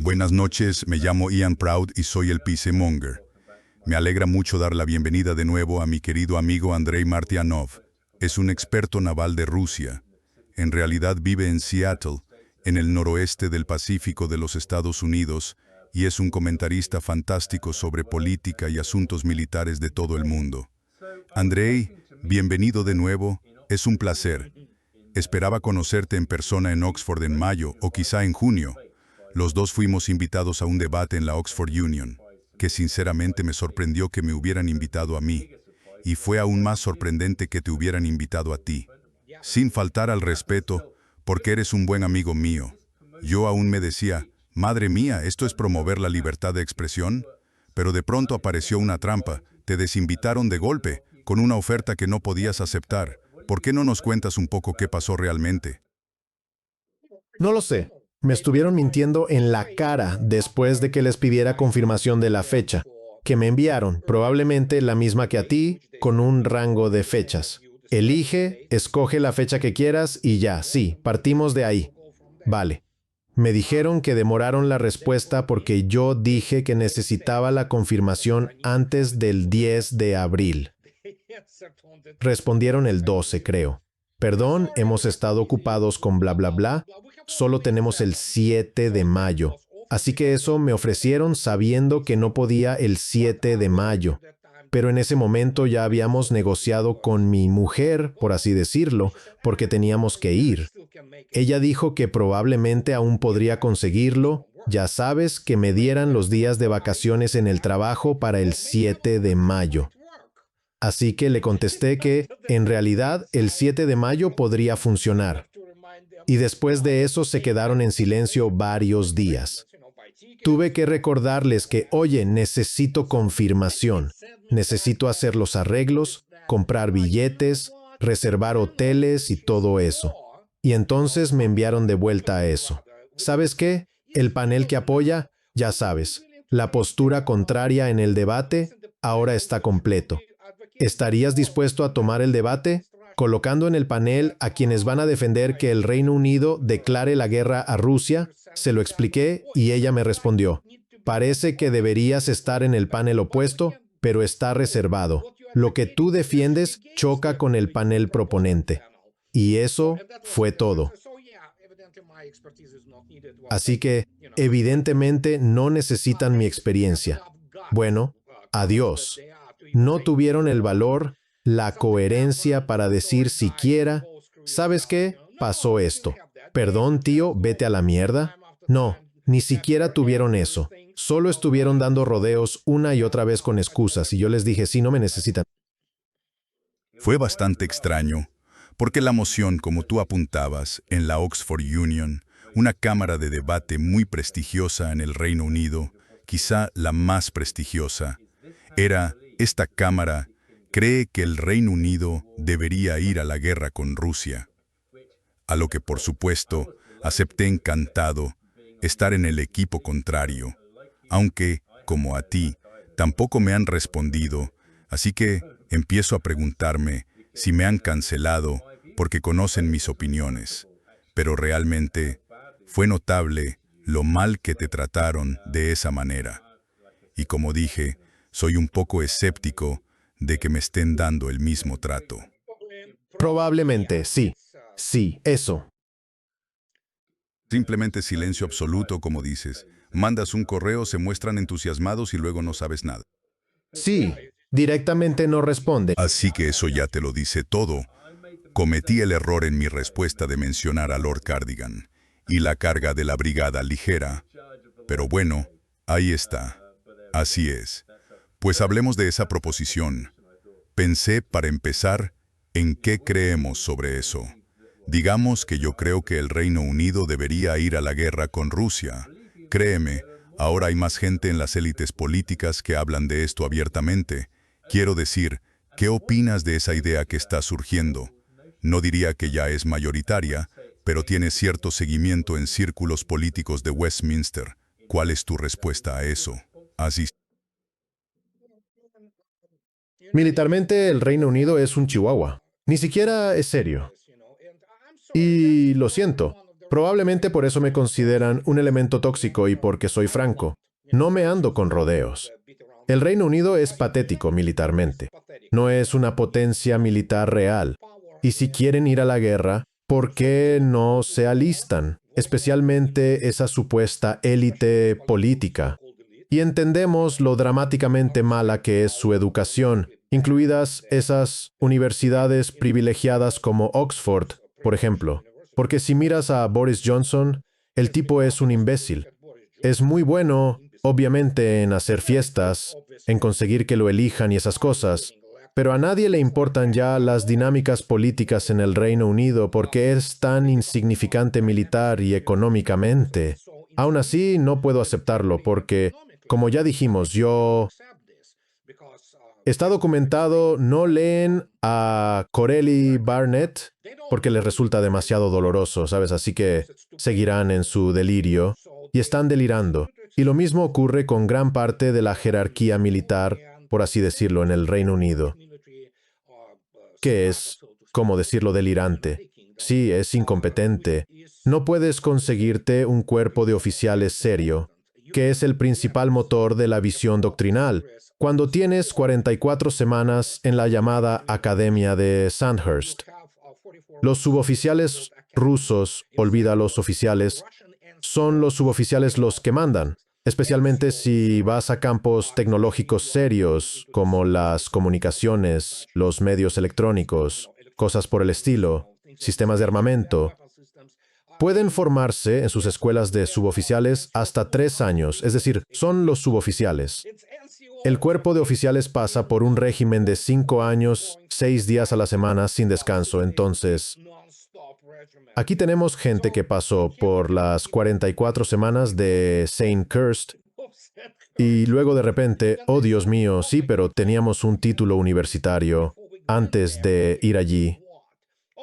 Buenas noches, me llamo Ian Proud y soy el Peacemonger. Me alegra mucho dar la bienvenida de nuevo a mi querido amigo Andrei Martyanov. Es un experto naval de Rusia. En realidad vive en Seattle, en el noroeste del Pacífico de los Estados Unidos, y es un comentarista fantástico sobre política y asuntos militares de todo el mundo. Andrei, bienvenido de nuevo, es un placer. Esperaba conocerte en persona en Oxford en mayo o quizá en junio. Los dos fuimos invitados a un debate en la Oxford Union, que sinceramente me sorprendió que me hubieran invitado a mí, y fue aún más sorprendente que te hubieran invitado a ti. Sin faltar al respeto, porque eres un buen amigo mío. Yo aún me decía, madre mía, ¿esto es promover la libertad de expresión? Pero de pronto apareció una trampa, te desinvitaron de golpe, con una oferta que no podías aceptar. ¿Por qué no nos cuentas un poco qué pasó realmente? No lo sé. Me estuvieron mintiendo en la cara después de que les pidiera confirmación de la fecha, que me enviaron, probablemente la misma que a ti, con un rango de fechas. Elige, escoge la fecha que quieras y ya, sí, partimos de ahí. Vale. Me dijeron que demoraron la respuesta porque yo dije que necesitaba la confirmación antes del 10 de abril. Respondieron el 12, creo. Perdón, hemos estado ocupados con bla bla bla. Solo tenemos el 7 de mayo. Así que eso me ofrecieron sabiendo que no podía el 7 de mayo. Pero en ese momento ya habíamos negociado con mi mujer, por así decirlo, porque teníamos que ir. Ella dijo que probablemente aún podría conseguirlo, ya sabes, que me dieran los días de vacaciones en el trabajo para el 7 de mayo. Así que le contesté que, en realidad, el 7 de mayo podría funcionar. Y después de eso se quedaron en silencio varios días. Tuve que recordarles que, oye, necesito confirmación. Necesito hacer los arreglos, comprar billetes, reservar hoteles y todo eso. Y entonces me enviaron de vuelta a eso. ¿Sabes qué? El panel que apoya, ya sabes. La postura contraria en el debate ahora está completo. ¿Estarías dispuesto a tomar el debate? Colocando en el panel a quienes van a defender que el Reino Unido declare la guerra a Rusia, se lo expliqué y ella me respondió, parece que deberías estar en el panel opuesto, pero está reservado. Lo que tú defiendes choca con el panel proponente. Y eso fue todo. Así que, evidentemente, no necesitan mi experiencia. Bueno, adiós. No tuvieron el valor, la coherencia para decir siquiera, ¿sabes qué? Pasó esto. Perdón, tío, vete a la mierda. No, ni siquiera tuvieron eso. Solo estuvieron dando rodeos una y otra vez con excusas y yo les dije, sí, no me necesitan. Fue bastante extraño, porque la moción, como tú apuntabas, en la Oxford Union, una cámara de debate muy prestigiosa en el Reino Unido, quizá la más prestigiosa, esta cámara cree que el Reino Unido debería ir a la guerra con Rusia, a lo que por supuesto acepté encantado estar en el equipo contrario, aunque, como a ti, tampoco me han respondido, así que empiezo a preguntarme si me han cancelado porque conocen mis opiniones. Pero realmente fue notable lo mal que te trataron de esa manera. Y como dije, soy un poco escéptico de que me estén dando el mismo trato. Probablemente, sí. Sí, eso. Simplemente silencio absoluto, como dices. Mandas un correo, se muestran entusiasmados y luego no sabes nada. Sí, directamente no responde. Así que eso ya te lo dice todo. Cometí el error en mi respuesta de mencionar a Lord Cardigan y la carga de la brigada ligera. Pero bueno, ahí está. Así es. Pues hablemos de esa proposición. Pensé, para empezar, en qué creemos sobre eso. Digamos que yo creo que el Reino Unido debería ir a la guerra con Rusia. Créeme, ahora hay más gente en las élites políticas que hablan de esto abiertamente. Quiero decir, ¿qué opinas de esa idea que está surgiendo? No diría que ya es mayoritaria, pero tiene cierto seguimiento en círculos políticos de Westminster. ¿Cuál es tu respuesta a eso? Así. Militarmente, el Reino Unido es un chihuahua. Ni siquiera es serio. Y lo siento. Probablemente por eso me consideran un elemento tóxico y porque soy franco. No me ando con rodeos. El Reino Unido es patético militarmente. No es una potencia militar real. Y si quieren ir a la guerra, ¿por qué no se alistan? Especialmente esa supuesta élite política. Y entendemos lo dramáticamente mala que es su educación, incluidas esas universidades privilegiadas como Oxford, por ejemplo. Porque si miras a Boris Johnson, el tipo es un imbécil. Es muy bueno, obviamente, en hacer fiestas, en conseguir que lo elijan y esas cosas, pero a nadie le importan ya las dinámicas políticas en el Reino Unido porque es tan insignificante militar y económicamente. Aún así, no puedo aceptarlo porque, como ya dijimos, está documentado, no leen a Corelli Barnett porque les resulta demasiado doloroso, ¿sabes? Así que seguirán en su delirio y están delirando. Y lo mismo ocurre con gran parte de la jerarquía militar, por así decirlo, en el Reino Unido, que es, como decirlo, delirante. Sí, es incompetente. No puedes conseguirte un cuerpo de oficiales serio, que es el principal motor de la visión doctrinal, cuando tienes 44 semanas en la llamada Academia de Sandhurst. Los suboficiales rusos, olvida los oficiales, son los suboficiales los que mandan, especialmente si vas a campos tecnológicos serios como las comunicaciones, los medios electrónicos, cosas por el estilo, sistemas de armamento. Pueden formarse en sus escuelas de suboficiales hasta 3 años, es decir, son los suboficiales. El cuerpo de oficiales pasa por un régimen de 5 años, 6 días a la semana sin descanso. Entonces, aquí tenemos gente que pasó por las 44 semanas de St. Kirst y luego de repente, oh Dios mío, sí, pero teníamos un título universitario antes de ir allí.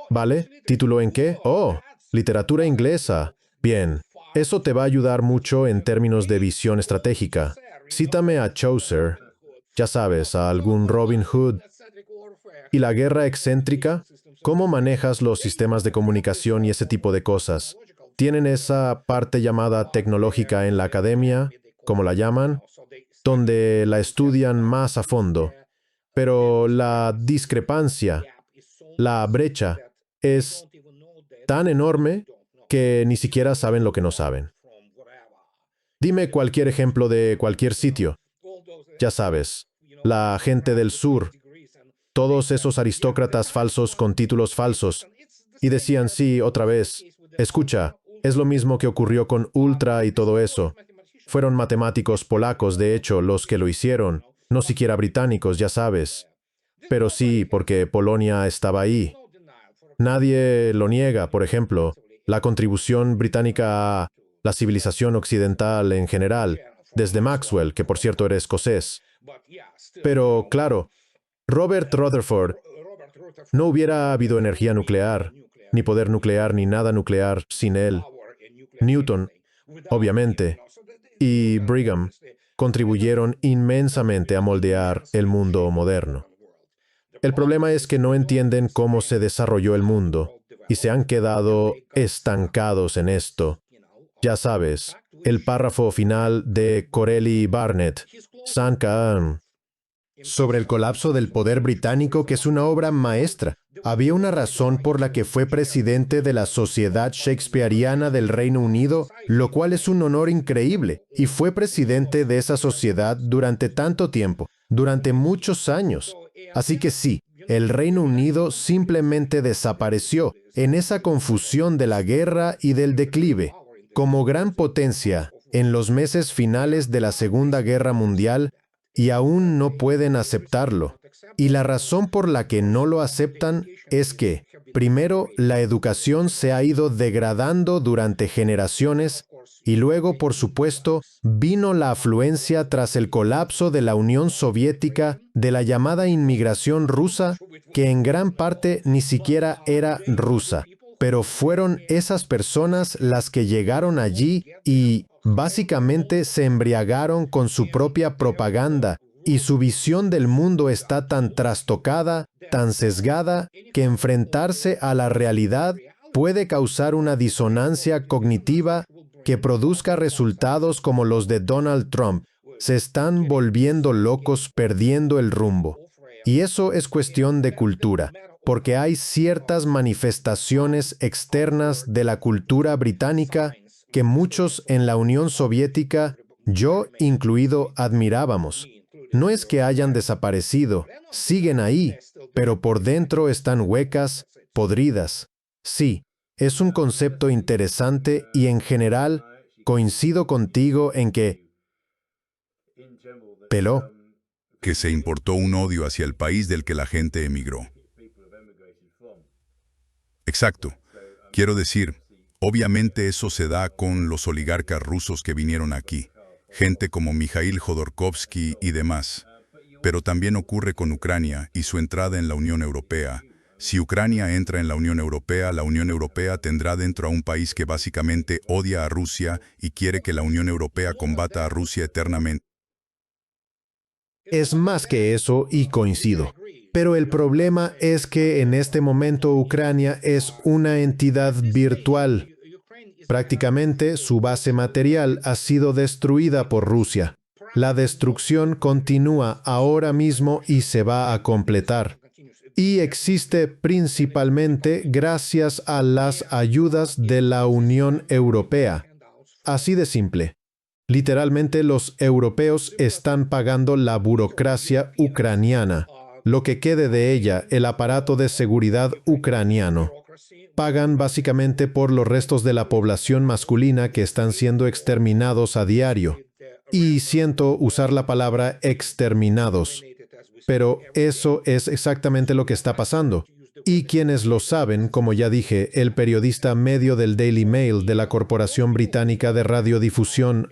¿Vale? ¿Título en qué? Oh, literatura inglesa. Bien, eso te va a ayudar mucho en términos de visión estratégica. Cítame a Chaucer, ya sabes, a algún Robin Hood. ¿Y la guerra excéntrica? ¿Cómo manejas los sistemas de comunicación y ese tipo de cosas? ¿Tienen esa parte llamada tecnológica en la academia, como la llaman, donde la estudian más a fondo? Pero la discrepancia, la brecha, es tan enorme que ni siquiera saben lo que no saben. Dime cualquier ejemplo de cualquier sitio. Ya sabes, la gente del sur, todos esos aristócratas falsos con títulos falsos, y decían sí otra vez, escucha, es lo mismo que ocurrió con Ultra y todo eso. Fueron matemáticos polacos, de hecho, los que lo hicieron, no siquiera británicos, ya sabes. Pero sí, porque Polonia estaba ahí. Nadie lo niega, por ejemplo, la contribución británica a la civilización occidental en general, desde Maxwell, que por cierto era escocés. Pero, claro, Robert Rutherford, no hubiera habido energía nuclear, ni poder nuclear, ni nada nuclear sin él. Newton, obviamente, y Brigham contribuyeron inmensamente a moldear el mundo moderno. El problema es que no entienden cómo se desarrolló el mundo y se han quedado estancados en esto. Ya sabes, el párrafo final de Corelli Barnett, Sanka, sobre el colapso del poder británico, que es una obra maestra. Había una razón por la que fue presidente de la Sociedad Shakespeariana del Reino Unido, lo cual es un honor increíble, y fue presidente de esa sociedad durante tanto tiempo, durante muchos años. Así que sí, el Reino Unido simplemente desapareció en esa confusión de la guerra y del declive. Como gran potencia, en los meses finales de la Segunda Guerra Mundial, y aún no pueden aceptarlo. Y la razón por la que no lo aceptan es que, primero, la educación se ha ido degradando durante generaciones y luego, por supuesto, vino la afluencia tras el colapso de la Unión Soviética de la llamada inmigración rusa, que en gran parte ni siquiera era rusa, pero fueron esas personas las que llegaron allí y básicamente se embriagaron con su propia propaganda y su visión del mundo está tan trastocada, tan sesgada, que enfrentarse a la realidad puede causar una disonancia cognitiva que produzca resultados como los de Donald Trump. Se están volviendo locos, perdiendo el rumbo. Y eso es cuestión de cultura, porque hay ciertas manifestaciones externas de la cultura británica que muchos en la Unión Soviética, yo incluido, admirábamos. No es que hayan desaparecido, siguen ahí, pero por dentro están huecas, podridas. Sí, es un concepto interesante y en general coincido contigo en que peló. Que se importó un odio hacia el país del que la gente emigró. Exacto. Quiero decir, obviamente eso se da con los oligarcas rusos que vinieron aquí, gente como Mikhail Jodorkovsky y demás. Pero también ocurre con Ucrania y su entrada en la Unión Europea. Si Ucrania entra en la Unión Europea tendrá dentro a un país que básicamente odia a Rusia y quiere que la Unión Europea combata a Rusia eternamente. Es más que eso y coincido. Pero el problema es que en este momento Ucrania es una entidad virtual. Prácticamente su base material ha sido destruida por Rusia. La destrucción continúa ahora mismo y se va a completar. Y existe principalmente gracias a las ayudas de la Unión Europea. Así de simple. Literalmente los europeos están pagando la burocracia ucraniana, lo que quede de ella, el aparato de seguridad ucraniano. Pagan básicamente por los restos de la población masculina que están siendo exterminados a diario. Y siento usar la palabra exterminados, pero eso es exactamente lo que está pasando. Y quienes lo saben, como ya dije, el periodista medio del Daily Mail de la Corporación Británica de Radiodifusión,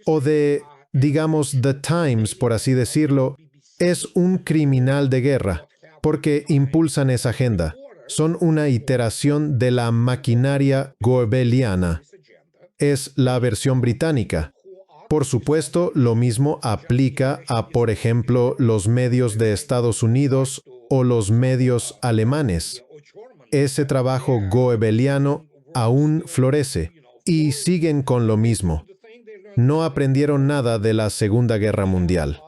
o de, digamos, The Times, por así decirlo, es un criminal de guerra, porque impulsan esa agenda. Son una iteración de la maquinaria goebbeliana. Es la versión británica. Por supuesto, lo mismo aplica a, por ejemplo, los medios de Estados Unidos o los medios alemanes. Ese trabajo goebbeliano aún florece y siguen con lo mismo. No aprendieron nada de la Segunda Guerra Mundial.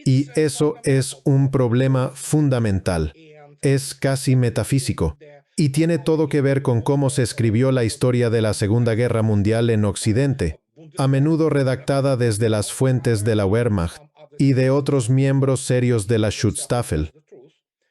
Y eso es un problema fundamental. Es casi metafísico. Y tiene todo que ver con cómo se escribió la historia de la Segunda Guerra Mundial en Occidente, a menudo redactada desde las fuentes de la Wehrmacht y de otros miembros serios de la Schutzstaffel.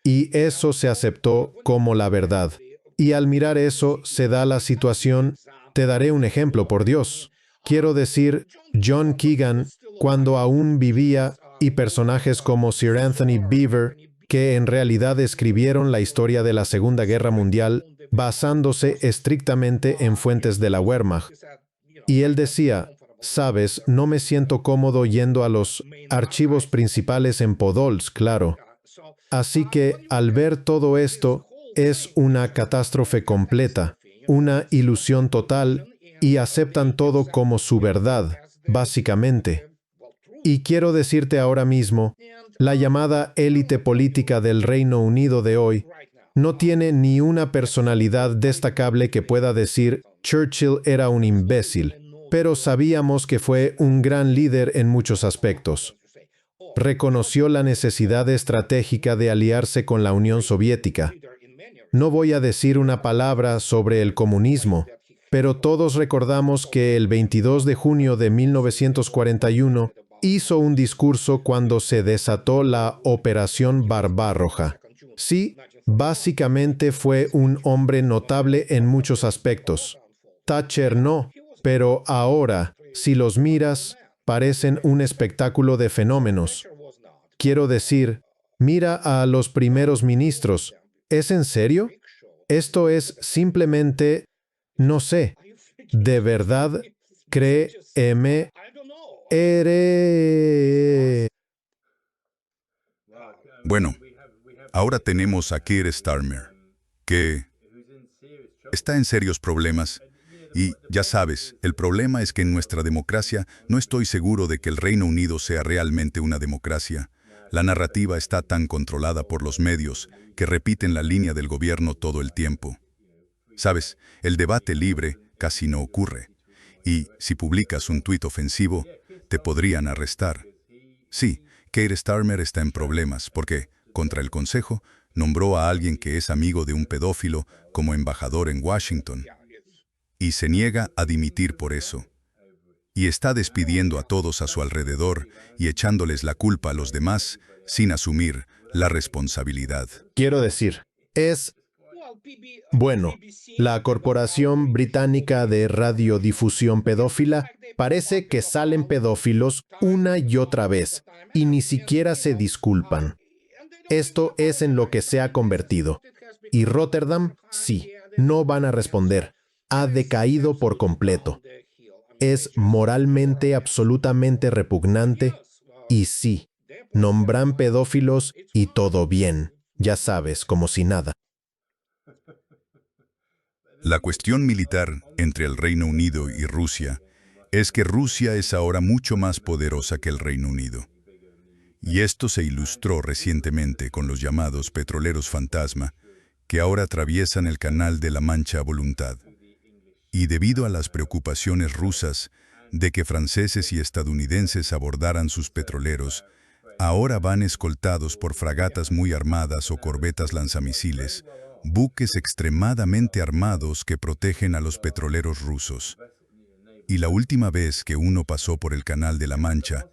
Y eso se aceptó como la verdad. Y al mirar eso, se da la situación. Te daré un ejemplo, por Dios. Quiero decir, John Keegan, cuando aún vivía, y personajes como Sir Anthony Beevor, que en realidad escribieron la historia de la Segunda Guerra Mundial basándose estrictamente en fuentes de la Wehrmacht. Y él decía, sabes, no me siento cómodo yendo a los archivos principales en Podolsk, claro. Así que, al ver todo esto, es una catástrofe completa, una ilusión total, y aceptan todo como su verdad, básicamente. Y quiero decirte ahora mismo, la llamada élite política del Reino Unido de hoy no tiene ni una personalidad destacable que pueda decir Churchill era un imbécil, pero sabíamos que fue un gran líder en muchos aspectos. Reconoció la necesidad estratégica de aliarse con la Unión Soviética. No voy a decir una palabra sobre el comunismo, pero todos recordamos que el 22 de junio de 1941 hizo un discurso cuando se desató la Operación Barbarroja. Sí, básicamente fue un hombre notable en muchos aspectos. Thatcher no, pero ahora, si los miras, parecen un espectáculo de fenómenos. Quiero decir, mira a los primeros ministros. ¿Es en serio? Esto es simplemente, no sé, de verdad, créeme. Bueno, ahora tenemos a Keir Starmer, que está en serios problemas. Y, ya sabes, el problema es que en nuestra democracia no estoy seguro de que el Reino Unido sea realmente una democracia. La narrativa está tan controlada por los medios que repiten la línea del gobierno todo el tiempo. Sabes, el debate libre casi no ocurre. Y si publicas un tuit ofensivo, te podrían arrestar. Sí, Keir Starmer está en problemas porque, contra el Consejo, nombró a alguien que es amigo de un pedófilo como embajador en Washington. Y se niega a dimitir por eso. Y está despidiendo a todos a su alrededor y echándoles la culpa a los demás sin asumir la responsabilidad. Quiero decir, bueno, la Corporación Británica de Radiodifusión Pedófila parece que salen pedófilos una y otra vez y ni siquiera se disculpan. Esto es en lo que se ha convertido. Y Rotterdam, sí, no van a responder. Ha decaído por completo. Es moralmente absolutamente repugnante y sí, nombran pedófilos y todo bien, ya sabes, como si nada. La cuestión militar entre el Reino Unido y Rusia es que Rusia es ahora mucho más poderosa que el Reino Unido. Y esto se ilustró recientemente con los llamados petroleros fantasma, que ahora atraviesan el Canal de la Mancha a voluntad. Y debido a las preocupaciones rusas de que franceses y estadounidenses abordaran sus petroleros, ahora van escoltados por fragatas muy armadas o corbetas lanzamisiles, buques extremadamente armados que protegen a los petroleros rusos. Y la última vez que uno pasó por el Canal de la Mancha,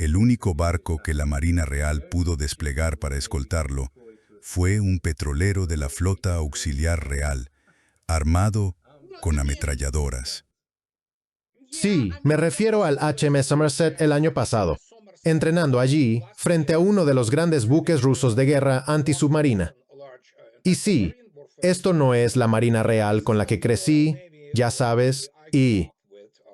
el único barco que la Marina Real pudo desplegar para escoltarlo fue un petrolero de la Flota Auxiliar Real, armado con ametralladoras. Sí, me refiero al HMS Somerset el año pasado, entrenando allí frente a uno de los grandes buques rusos de guerra antisubmarina. Y sí, esto no es la Marina Real con la que crecí, ya sabes, y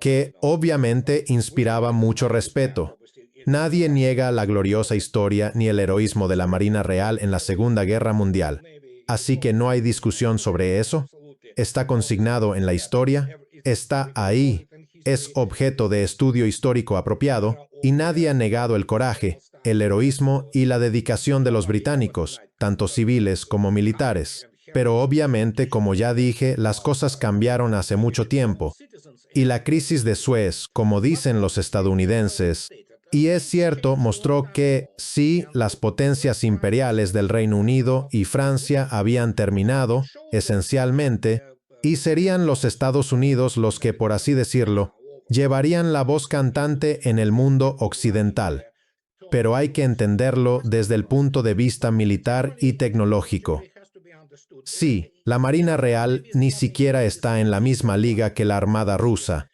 que obviamente inspiraba mucho respeto. Nadie niega la gloriosa historia ni el heroísmo de la Marina Real en la Segunda Guerra Mundial. Así que no hay discusión sobre eso. Está consignado en la historia, está ahí, es objeto de estudio histórico apropiado, y nadie ha negado el coraje, el heroísmo y la dedicación de los británicos, tanto civiles como militares. Pero obviamente, como ya dije, las cosas cambiaron hace mucho tiempo. Y la crisis de Suez, como dicen los estadounidenses, y es cierto, mostró que sí, las potencias imperiales del Reino Unido y Francia habían terminado, esencialmente, y serían los Estados Unidos los que, por así decirlo, llevarían la voz cantante en el mundo occidental. Pero hay que entenderlo desde el punto de vista militar y tecnológico. Sí, la Marina Real ni siquiera está en la misma liga que la Armada rusa.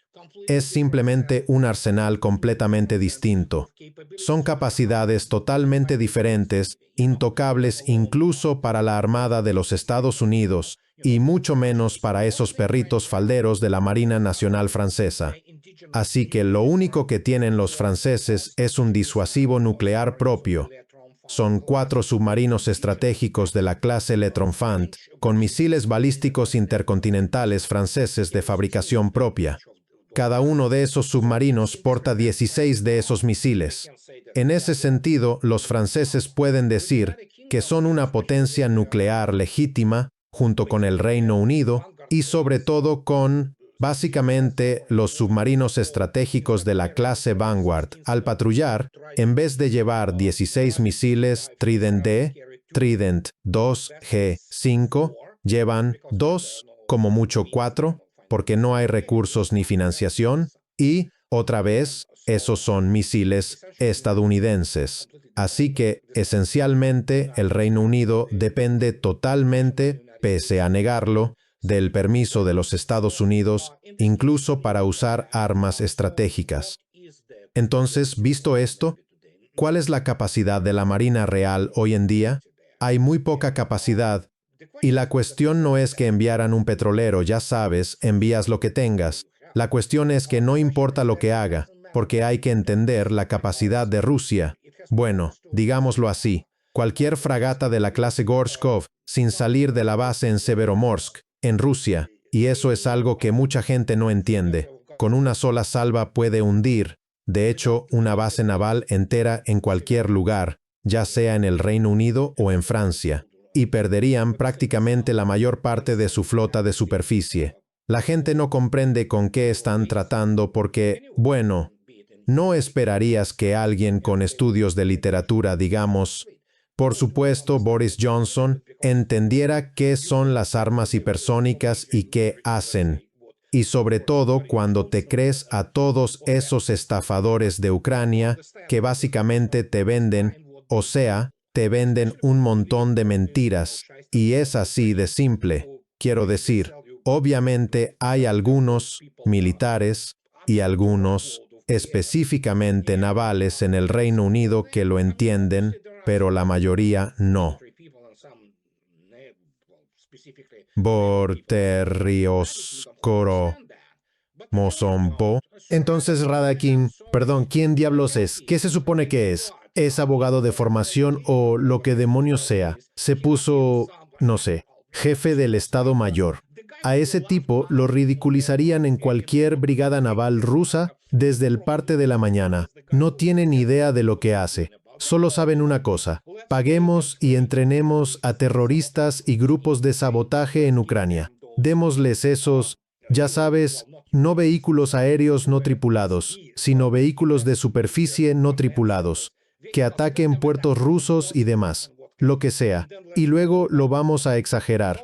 Es simplemente un arsenal completamente distinto. Son capacidades totalmente diferentes, intocables incluso para la Armada de los Estados Unidos, y mucho menos para esos perritos falderos de la Marina Nacional Francesa. Así que lo único que tienen los franceses es un disuasivo nuclear propio. Son 4 submarinos estratégicos de la clase Le Tromphant, con misiles balísticos intercontinentales franceses de fabricación propia. Cada uno de esos submarinos porta 16 de esos misiles. En ese sentido, los franceses pueden decir que son una potencia nuclear legítima, junto con el Reino Unido, y sobre todo con, básicamente, los submarinos estratégicos de la clase Vanguard. Al patrullar, en vez de llevar 16 misiles Trident D, Trident 2G5, llevan 2, como mucho 4, porque no hay recursos ni financiación, y, otra vez, esos son misiles estadounidenses. Así que, esencialmente, el Reino Unido depende totalmente, pese a negarlo, del permiso de los Estados Unidos, incluso para usar armas estratégicas. Entonces, visto esto, ¿cuál es la capacidad de la Marina Real hoy en día? Hay muy poca capacidad. Y la cuestión no es que enviaran un petrolero, ya sabes, envías lo que tengas. La cuestión es que no importa lo que haga, porque hay que entender la capacidad de Rusia. Bueno, digámoslo así, cualquier fragata de la clase Gorshkov, sin salir de la base en Severomorsk, en Rusia, y eso es algo que mucha gente no entiende, con una sola salva puede hundir, de hecho, una base naval entera en cualquier lugar, ya sea en el Reino Unido o en Francia. y perderían prácticamente la mayor parte de su flota de superficie. La gente no comprende con qué están tratando porque, bueno, no esperarías que alguien con estudios de literatura, digamos, por supuesto, Boris Johnson, entendiera qué son las armas hipersónicas y qué hacen. Y sobre todo cuando te crees a todos esos estafadores de Ucrania que básicamente te venden, o sea, te venden un montón de mentiras. Y es así de simple. Quiero decir, obviamente hay algunos militares y algunos específicamente navales en el Reino Unido que lo entienden, pero la mayoría no. Borterioscoro Mosombo. Entonces Radakin, perdón, ¿quién diablos es? ¿Qué se supone que es? ¿Es abogado de formación o lo que demonios sea? Se puso, no sé, jefe del Estado Mayor. A ese tipo lo ridiculizarían en cualquier brigada naval rusa desde el parte de la mañana. No tienen idea de lo que hace. Solo saben una cosa: paguemos y entrenemos a terroristas y grupos de sabotaje en Ucrania. Démosles esos, ya sabes, no vehículos aéreos no tripulados, sino vehículos de superficie no tripulados, que ataquen puertos rusos y demás, lo que sea, y luego lo vamos a exagerar.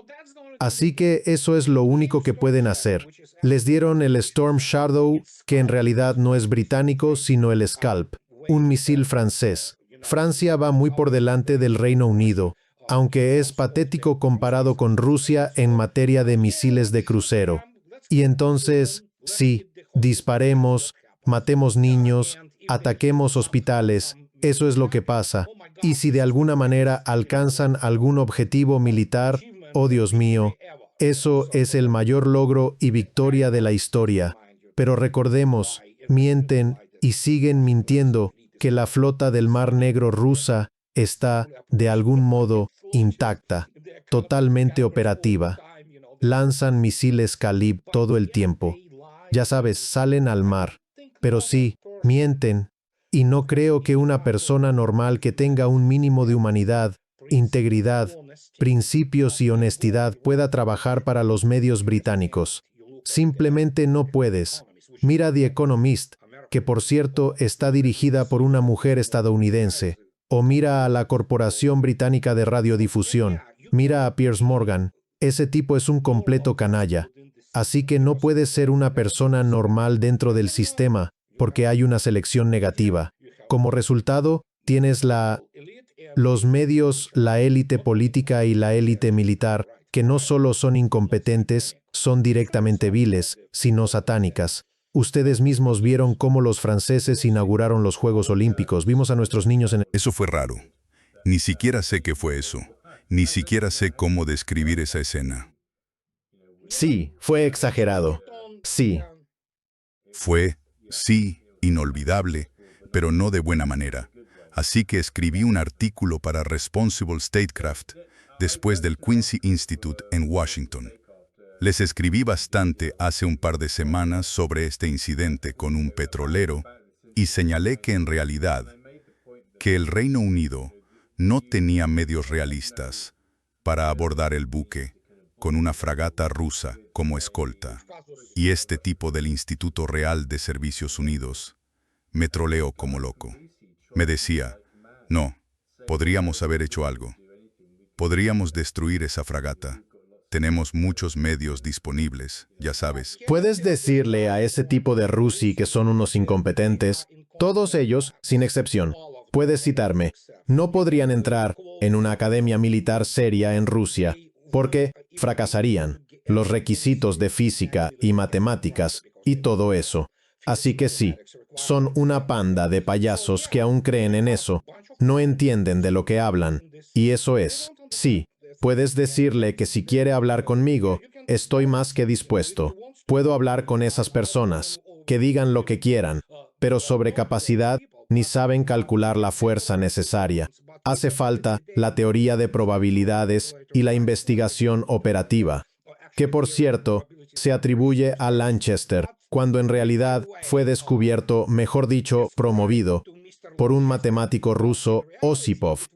Así que eso es lo único que pueden hacer. Les dieron el Storm Shadow, que en realidad no es británico, sino el Scalp, un misil francés. Francia va muy por delante del Reino Unido, aunque es patético comparado con Rusia en materia de misiles de crucero. Y entonces, sí, disparemos, matemos niños, ataquemos hospitales, eso es lo que pasa. Y si de alguna manera alcanzan algún objetivo militar, oh Dios mío, eso es el mayor logro y victoria de la historia. Pero recordemos, mienten y siguen mintiendo que la flota del Mar Negro rusa está, de algún modo, intacta, totalmente operativa. Lanzan misiles Kalib todo el tiempo. Ya sabes, salen al mar. Pero sí, mienten. Y no creo que una persona normal que tenga un mínimo de humanidad, integridad, principios y honestidad pueda trabajar para los medios británicos. Simplemente no puedes. Mira The Economist, que por cierto está dirigida por una mujer estadounidense. O mira a la Corporación Británica de Radiodifusión. Mira a Piers Morgan. Ese tipo es un completo canalla. Así que no puedes ser una persona normal dentro del sistema, porque hay una selección negativa. Como resultado, tienes los medios, la élite política y la élite militar, que no solo son incompetentes, son directamente viles, sino satánicas. Ustedes mismos vieron cómo los franceses inauguraron los Juegos Olímpicos. Vimos a nuestros niños en... Eso fue raro. Ni siquiera sé qué fue eso. Ni siquiera sé cómo describir esa escena. Sí, fue exagerado. Sí. Fue, sí, inolvidable, pero no de buena manera. Así que escribí un artículo para Responsible Statecraft después del Quincy Institute en Washington. Les escribí bastante hace un par de semanas sobre este incidente con un petrolero y señalé que en realidad, que el Reino Unido no tenía medios realistas para abordar el buque con una fragata rusa como escolta. Y este tipo del Instituto Real de Servicios Unidos me troleó como loco. Me decía, no, podríamos haber hecho algo. Podríamos destruir esa fragata. Tenemos muchos medios disponibles, ya sabes. Puedes decirle a ese tipo de Rusi que son unos incompetentes, todos ellos, sin excepción. Puedes citarme. No podrían entrar en una academia militar seria en Rusia, porque fracasarían. Los requisitos de física y matemáticas y todo eso. Así que sí, son una panda de payasos que aún creen en eso. No entienden de lo que hablan. Y eso es, sí. Puedes decirle que si quiere hablar conmigo, estoy más que dispuesto. Puedo hablar con esas personas, que digan lo que quieran, pero sobre capacidad ni saben calcular la fuerza necesaria. Hace falta la teoría de probabilidades y la investigación operativa, que por cierto, se atribuye a Lanchester, cuando en realidad fue descubierto, mejor dicho, promovido, por un matemático ruso, Osipov,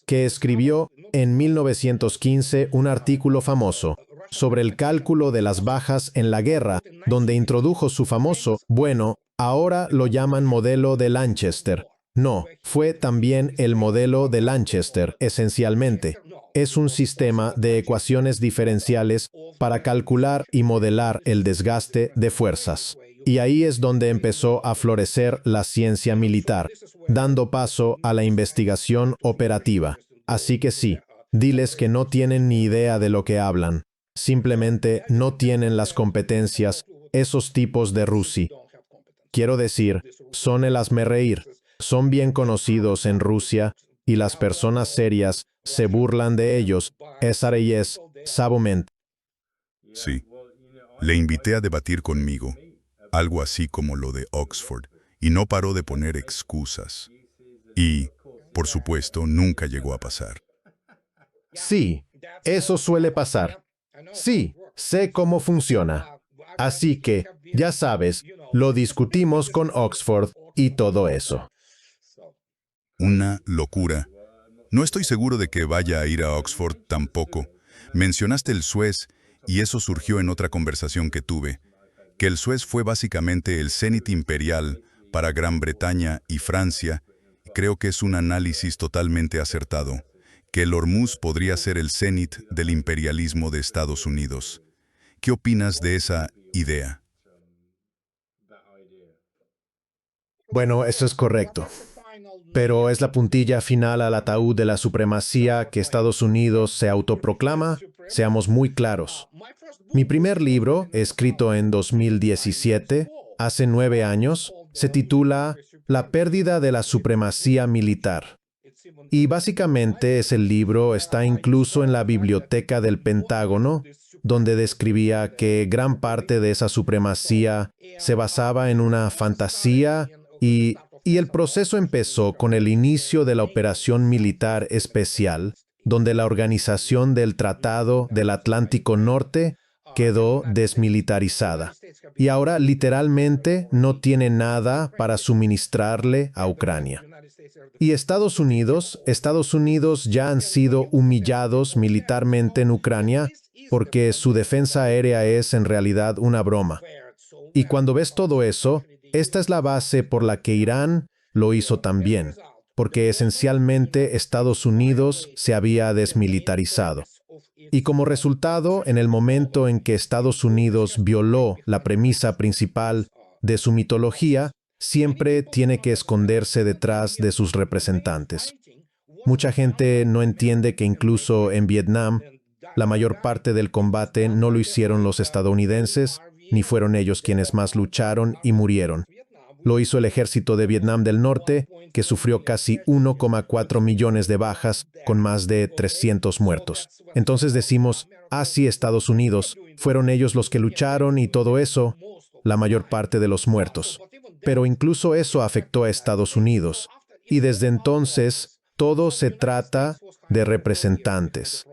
que escribió en 1915 un artículo famoso sobre el cálculo de las bajas en la guerra, donde introdujo su famoso, bueno, ahora lo llaman modelo de Lanchester. No, fue también el modelo de Lanchester, esencialmente. Es un sistema de ecuaciones diferenciales para calcular y modelar el desgaste de fuerzas. Y ahí es donde empezó a florecer la ciencia militar, dando paso a la investigación operativa. Así que sí, diles que no tienen ni idea de lo que hablan. Simplemente no tienen las competencias, esos tipos de Rusi. Quiero decir, son el hazmerreír. Son bien conocidos en Rusia y las personas serias se burlan de ellos. Es saboment. Sí. Le invité a debatir conmigo, algo así como lo de Oxford, y no paró de poner excusas. Y, por supuesto, nunca llegó a pasar. Sí, eso suele pasar. Sí, sé cómo funciona. Así que, ya sabes, lo discutimos con Oxford y todo eso. Una locura. No estoy seguro de que vaya a ir a Oxford tampoco. Mencionaste el Suez, y eso surgió en otra conversación que tuve, que el Suez fue básicamente el cenit imperial para Gran Bretaña y Francia. Creo que es un análisis totalmente acertado, que el Hormuz podría ser el cenit del imperialismo de Estados Unidos. ¿Qué opinas de esa idea? Bueno, eso es correcto. Pero es la puntilla final al ataúd de la supremacía que Estados Unidos se autoproclama, seamos muy claros. Mi primer libro, escrito en 2017, hace 9 años, se titula La pérdida de la supremacía militar. Y básicamente ese libro está incluso en la biblioteca del Pentágono, donde describía que gran parte de esa supremacía se basaba en una fantasía y el proceso empezó con el inicio de la operación militar especial, donde la organización del Tratado del Atlántico Norte quedó desmilitarizada. Y ahora literalmente no tiene nada para suministrarle a Ucrania. Y Estados Unidos ya han sido humillados militarmente en Ucrania porque su defensa aérea es en realidad una broma. Y cuando ves todo eso, esta es la base por la que Irán lo hizo también, porque esencialmente Estados Unidos se había desmilitarizado. Y como resultado, en el momento en que Estados Unidos violó la premisa principal de su mitología, siempre tiene que esconderse detrás de sus representantes. Mucha gente no entiende que incluso en Vietnam, la mayor parte del combate no lo hicieron los estadounidenses, ni fueron ellos quienes más lucharon y murieron. Lo hizo el ejército de Vietnam del Norte, que sufrió casi 1,4 millones de bajas, con más de 300 muertos. Entonces decimos, sí, Estados Unidos, fueron ellos los que lucharon y todo eso, la mayor parte de los muertos. Pero incluso eso afectó a Estados Unidos. Y desde entonces, todo se trata de representantes.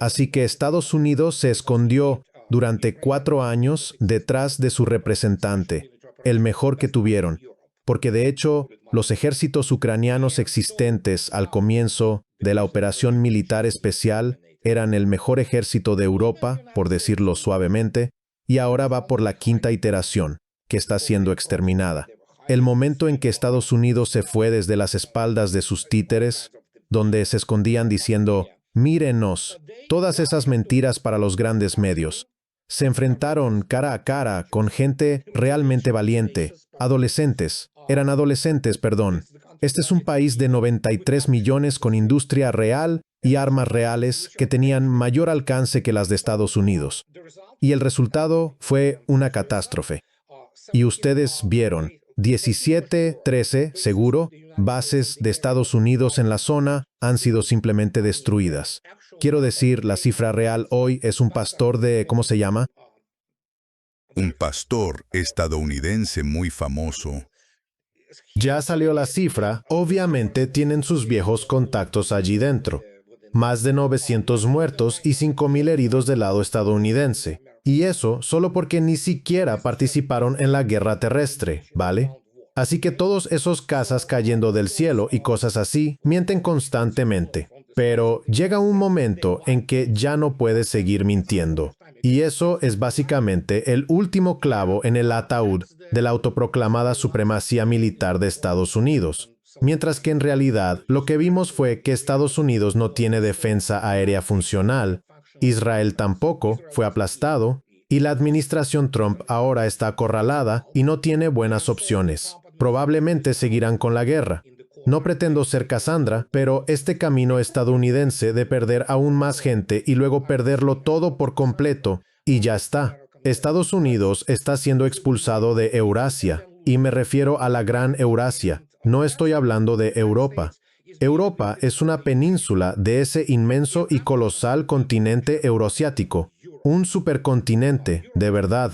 Así que Estados Unidos se escondió durante 4 años detrás de su representante, el mejor que tuvieron, porque de hecho, los ejércitos ucranianos existentes al comienzo de la operación militar especial eran el mejor ejército de Europa, por decirlo suavemente, y ahora va por la 5ª iteración, que está siendo exterminada. El momento en que Estados Unidos se fue desde las espaldas de sus títeres, donde se escondían diciendo, mírenos, todas esas mentiras para los grandes medios. Se enfrentaron cara a cara con gente realmente valiente, eran adolescentes, perdón. Este es un país de 93 millones con industria real y armas reales que tenían mayor alcance que las de Estados Unidos. Y el resultado fue una catástrofe. Y ustedes vieron, 13, seguro, bases de Estados Unidos en la zona han sido simplemente destruidas. Quiero decir, la cifra real hoy es un pastor de, ¿cómo se llama? Un pastor estadounidense muy famoso. Ya salió la cifra, obviamente tienen sus viejos contactos allí dentro. Más de 900 muertos y 5,000 heridos del lado estadounidense. Y eso solo porque ni siquiera participaron en la guerra terrestre, ¿vale? Así que todos esos casas cayendo del cielo y cosas así mienten constantemente. Pero llega un momento en que ya no puedes seguir mintiendo. Y eso es básicamente el último clavo en el ataúd de la autoproclamada supremacía militar de Estados Unidos. Mientras que en realidad lo que vimos fue que Estados Unidos no tiene defensa aérea funcional, Israel tampoco, fue aplastado, y la administración Trump ahora está acorralada y no tiene buenas opciones. Probablemente seguirán con la guerra. No pretendo ser Cassandra, pero este camino estadounidense de perder aún más gente y luego perderlo todo por completo, y ya está. Estados Unidos está siendo expulsado de Eurasia, y me refiero a la Gran Eurasia. No estoy hablando de Europa. Europa es una península de ese inmenso y colosal continente euroasiático, un supercontinente, de verdad,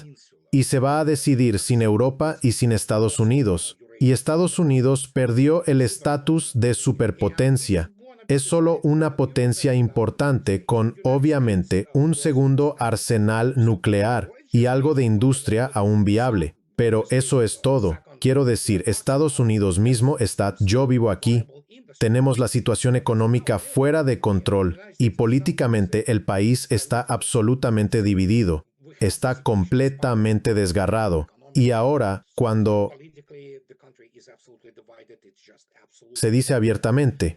y se va a decidir sin Europa y sin Estados Unidos. Y Estados Unidos perdió el estatus de superpotencia. Es solo una potencia importante con, obviamente, un segundo arsenal nuclear y algo de industria aún viable. Pero eso es todo. Quiero decir, Estados Unidos mismo está, yo vivo aquí. Tenemos la situación económica fuera de control y políticamente el país está absolutamente dividido. Está completamente desgarrado. Y ahora, cuando se dice abiertamente,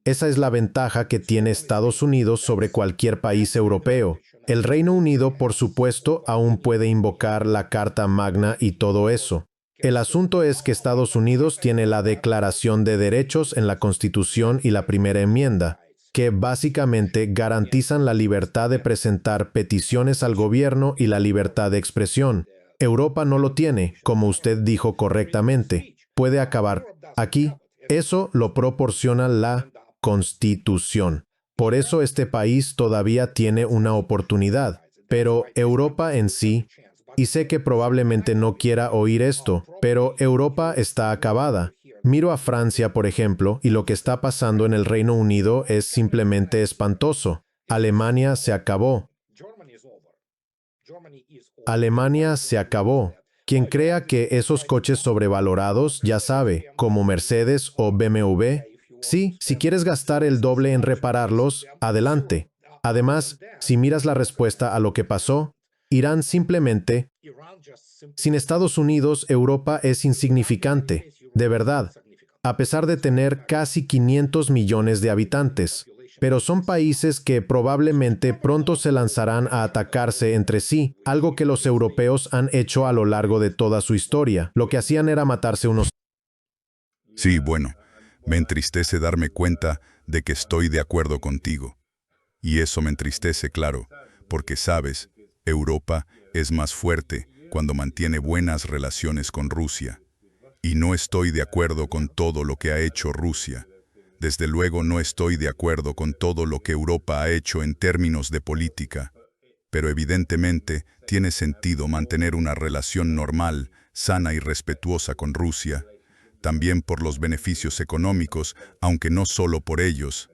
esa es la ventaja que tiene Estados Unidos sobre cualquier país europeo. El Reino Unido, por supuesto, aún puede invocar la Carta Magna y todo eso. El asunto es que Estados Unidos tiene la Declaración de Derechos en la Constitución y la Primera Enmienda, que básicamente garantizan la libertad de presentar peticiones al gobierno y la libertad de expresión. Europa no lo tiene, como usted dijo correctamente. Puede acabar aquí. Eso lo proporciona la Constitución. Por eso este país todavía tiene una oportunidad. Pero Europa en sí, y sé que probablemente no quiera oír esto, pero Europa está acabada. Miro a Francia, por ejemplo, y lo que está pasando en el Reino Unido es simplemente espantoso. Alemania se acabó. Alemania se acabó. Quien crea que esos coches sobrevalorados, ya sabe, como Mercedes o BMW, sí, si quieres gastar el doble en repararlos, adelante. Además, si miras la respuesta a lo que pasó, Irán simplemente, sin Estados Unidos, Europa es insignificante, de verdad, a pesar de tener casi 500 millones de habitantes. Pero son países que probablemente pronto se lanzarán a atacarse entre sí, algo que los europeos han hecho a lo largo de toda su historia. Lo que hacían era matarse unos. Sí, bueno, me entristece darme cuenta de que estoy de acuerdo contigo. Y eso me entristece, claro, porque sabes, Europa es más fuerte cuando mantiene buenas relaciones con Rusia. Y no estoy de acuerdo con todo lo que ha hecho Rusia. Desde luego no estoy de acuerdo con todo lo que Europa ha hecho en términos de política, pero evidentemente tiene sentido mantener una relación normal, sana y respetuosa con Rusia, también por los beneficios económicos, aunque no solo por ellos.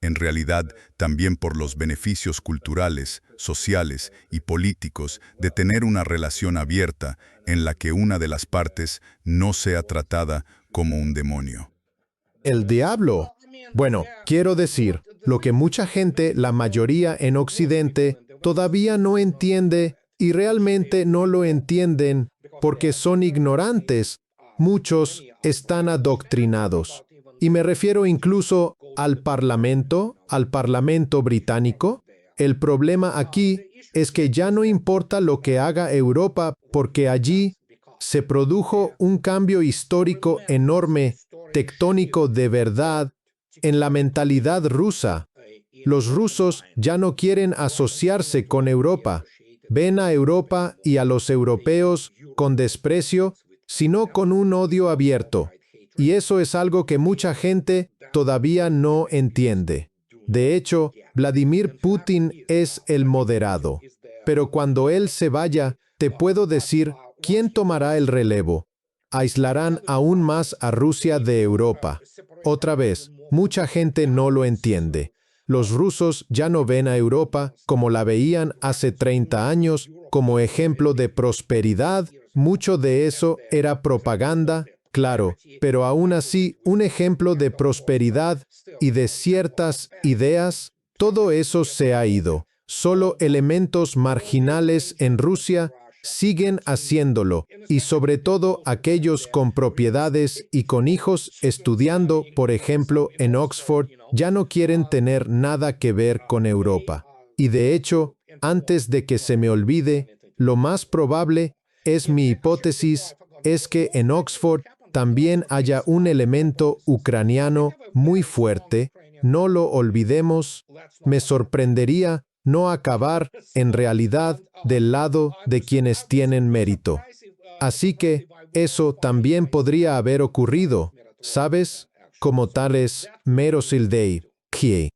En realidad, también por los beneficios culturales, sociales y políticos de tener una relación abierta en la que una de las partes no sea tratada como un demonio. El diablo. Bueno, quiero decir, lo que mucha gente, la mayoría en Occidente, todavía no entiende y realmente no lo entienden porque son ignorantes. Muchos están adoctrinados. Y me refiero incluso al Parlamento británico. El problema aquí es que ya no importa lo que haga Europa porque allí se produjo un cambio histórico enorme, tectónico de verdad, en la mentalidad rusa. Los rusos ya no quieren asociarse con Europa. Ven a Europa y a los europeos con desprecio, sino con un odio abierto. Y eso es algo que mucha gente todavía no entiende. De hecho, Vladimir Putin es el moderado. Pero cuando él se vaya, te puedo decir quién tomará el relevo. Aislarán aún más a Rusia de Europa. Otra vez, mucha gente no lo entiende. Los rusos ya no ven a Europa como la veían hace 30 años, como ejemplo de prosperidad. Mucho de eso era propaganda, claro, pero aún así, un ejemplo de prosperidad y de ciertas ideas, todo eso se ha ido. Solo elementos marginales en Rusia siguen haciéndolo, y sobre todo aquellos con propiedades y con hijos estudiando, por ejemplo, en Oxford, ya no quieren tener nada que ver con Europa. Y de hecho, antes de que se me olvide, lo más probable es mi hipótesis, es que en Oxford también haya un elemento ucraniano muy fuerte. No lo olvidemos. Me sorprendería no acabar, en realidad, del lado de quienes tienen mérito. Así que eso también podría haber ocurrido, ¿sabes? Como tales Merosildei, Kie.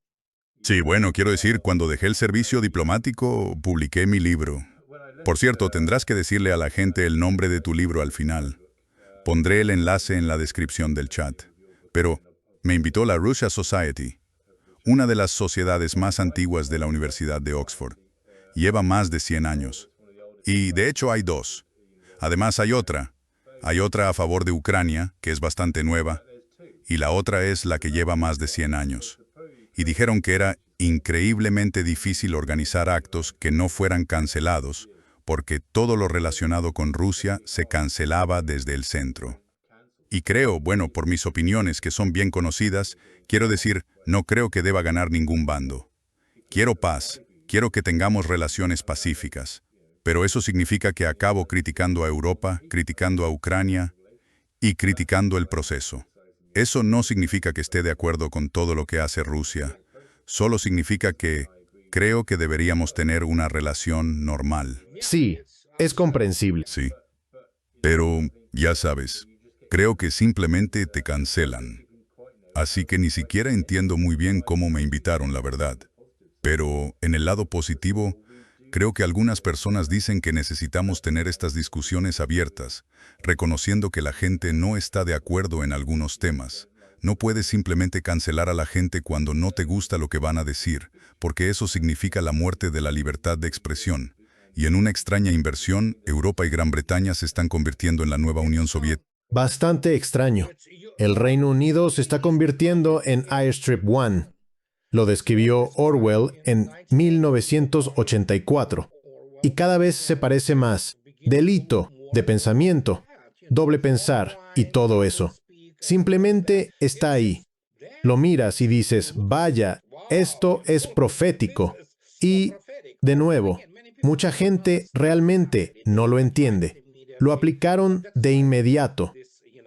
Sí, bueno, quiero decir, cuando dejé el servicio diplomático, publiqué mi libro. Por cierto, tendrás que decirle a la gente el nombre de tu libro al final. Pondré el enlace en la descripción del chat. Pero me invitó la Russia Society, una de las sociedades más antiguas de la Universidad de Oxford. Lleva más de 100 años. Y de hecho hay dos. Además hay otra. Hay otra a favor de Ucrania, que es bastante nueva, y la otra es la que lleva más de 100 años. Y dijeron que era increíblemente difícil organizar actos que no fueran cancelados, porque todo lo relacionado con Rusia se cancelaba desde el centro. Y creo, bueno, por mis opiniones que son bien conocidas, quiero decir, no creo que deba ganar ningún bando. Quiero paz, quiero que tengamos relaciones pacíficas, pero eso significa que acabo criticando a Europa, criticando a Ucrania y criticando el proceso. Eso no significa que esté de acuerdo con todo lo que hace Rusia, solo significa que creo que deberíamos tener una relación normal. Sí, es comprensible. Sí, pero ya sabes, creo que simplemente te cancelan. Así que ni siquiera entiendo muy bien cómo me invitaron, la verdad. Pero, en el lado positivo, creo que algunas personas dicen que necesitamos tener estas discusiones abiertas, reconociendo que la gente no está de acuerdo en algunos temas. No puedes simplemente cancelar a la gente cuando no te gusta lo que van a decir, porque eso significa la muerte de la libertad de expresión. Y en una extraña inversión, Europa y Gran Bretaña se están convirtiendo en la nueva Unión Soviética. Bastante extraño. El Reino Unido se está convirtiendo en Airstrip One. Lo describió Orwell en 1984. Y cada vez se parece más. Delito, de pensamiento, doble pensar y todo eso. Simplemente está ahí. Lo miras y dices, vaya, esto es profético. Y, de nuevo, mucha gente realmente no lo entiende. Lo aplicaron de inmediato.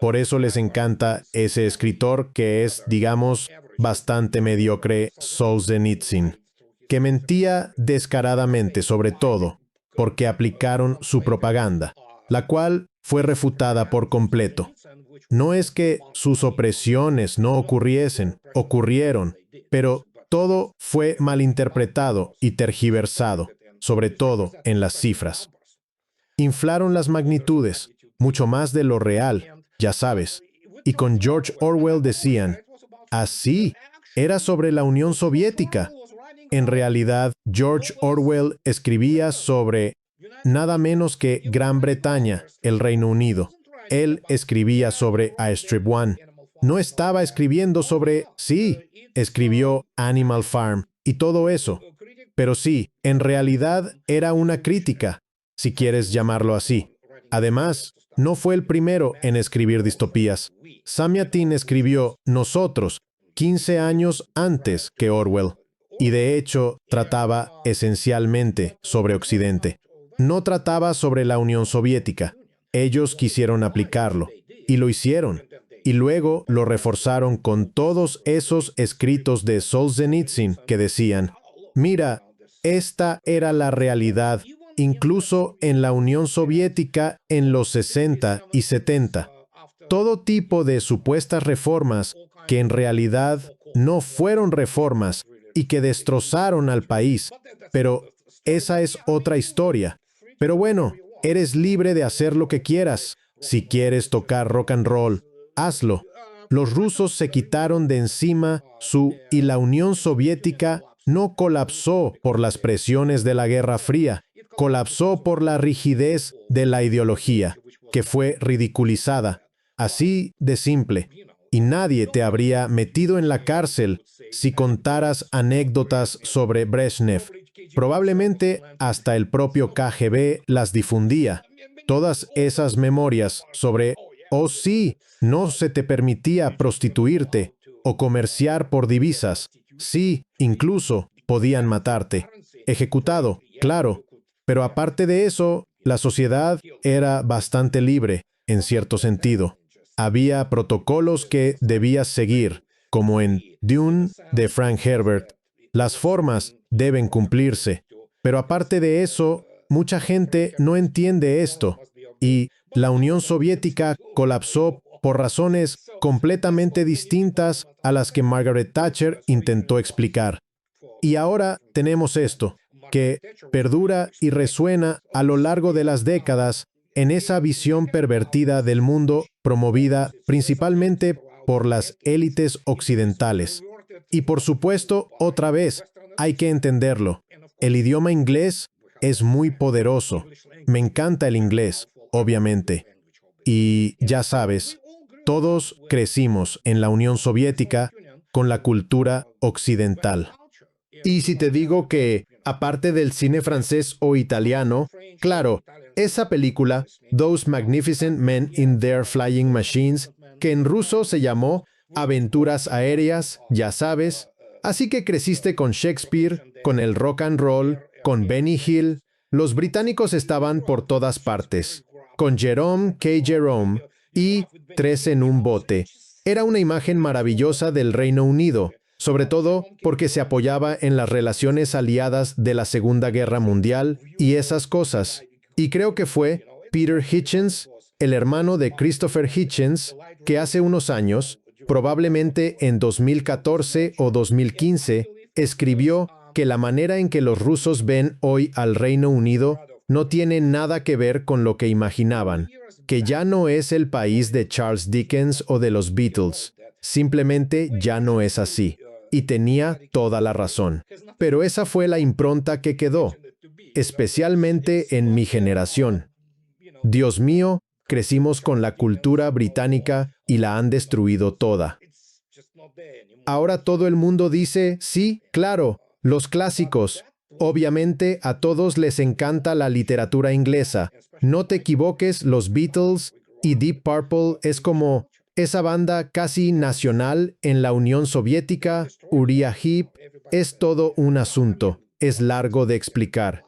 Por eso les encanta ese escritor que es, digamos, bastante mediocre, Solzhenitsyn, que mentía descaradamente sobre todo, porque aplicaron su propaganda, la cual fue refutada por completo. No es que sus opresiones no ocurriesen, ocurrieron, pero todo fue malinterpretado y tergiversado, sobre todo en las cifras. Inflaron las magnitudes, mucho más de lo real, ya sabes. Y con George Orwell decían, así, era sobre la Unión Soviética. En realidad, George Orwell escribía sobre nada menos que Gran Bretaña, el Reino Unido. Él escribía sobre Airstrip One. No estaba escribiendo sobre, sí, escribió Animal Farm y todo eso. Pero sí, en realidad era una crítica, si quieres llamarlo así. Además, no fue el primero en escribir distopías. Samyatin escribió Nosotros 15 años antes que Orwell, y de hecho trataba esencialmente sobre Occidente. No trataba sobre la Unión Soviética. Ellos quisieron aplicarlo, y lo hicieron. Y luego lo reforzaron con todos esos escritos de Solzhenitsyn que decían, mira, esta era la realidad, incluso en la Unión Soviética en los 60 y 70. Todo tipo de supuestas reformas que en realidad no fueron reformas y que destrozaron al país. Pero esa es otra historia. Pero bueno, eres libre de hacer lo que quieras. Si quieres tocar rock and roll, hazlo. Los rusos se quitaron de encima y la Unión Soviética no colapsó por las presiones de la Guerra Fría, colapsó por la rigidez de la ideología, que fue ridiculizada. Así de simple. Y nadie te habría metido en la cárcel si contaras anécdotas sobre Brezhnev. Probablemente hasta el propio KGB las difundía. Todas esas memorias sobre, oh sí, no se te permitía prostituirte o comerciar por divisas. Sí, incluso podían matarte. Ejecutado, claro. Pero aparte de eso, la sociedad era bastante libre, en cierto sentido. Había protocolos que debías seguir, como en Dune de Frank Herbert. Las formas deben cumplirse. Pero aparte de eso, mucha gente no entiende esto. Y la Unión Soviética colapsó por razones completamente distintas a las que Margaret Thatcher intentó explicar. Y ahora tenemos esto, que perdura y resuena a lo largo de las décadas en esa visión pervertida del mundo promovida principalmente por las élites occidentales. Y por supuesto, otra vez, hay que entenderlo. El idioma inglés es muy poderoso. Me encanta el inglés, obviamente. Y ya sabes, todos crecimos en la Unión Soviética con la cultura occidental. Y si te digo que, aparte del cine francés o italiano, claro, esa película, Those Magnificent Men in Their Flying Machines, que en ruso se llamó Aventuras Aéreas, ya sabes, así que creciste con Shakespeare, con el rock and roll, con Benny Hill. Los británicos estaban por todas partes, con Jerome K. Jerome y Tres en un bote. Era una imagen maravillosa del Reino Unido, sobre todo porque se apoyaba en las relaciones aliadas de la Segunda Guerra Mundial y esas cosas. Y creo que fue Peter Hitchens, el hermano de Christopher Hitchens, que hace unos años, probablemente en 2014 o 2015, escribió que la manera en que los rusos ven hoy al Reino Unido no tiene nada que ver con lo que imaginaban, que ya no es el país de Charles Dickens o de los Beatles. Simplemente ya no es así. Y tenía toda la razón. Pero esa fue la impronta que quedó, especialmente en mi generación. Dios mío, crecimos con la cultura británica y la han destruido toda. Ahora todo el mundo dice, sí, claro, los clásicos. Obviamente a todos les encanta la literatura inglesa. No te equivoques, los Beatles y Deep Purple es como esa banda casi nacional en la Unión Soviética, Uriah Heep, es todo un asunto. Es largo de explicar.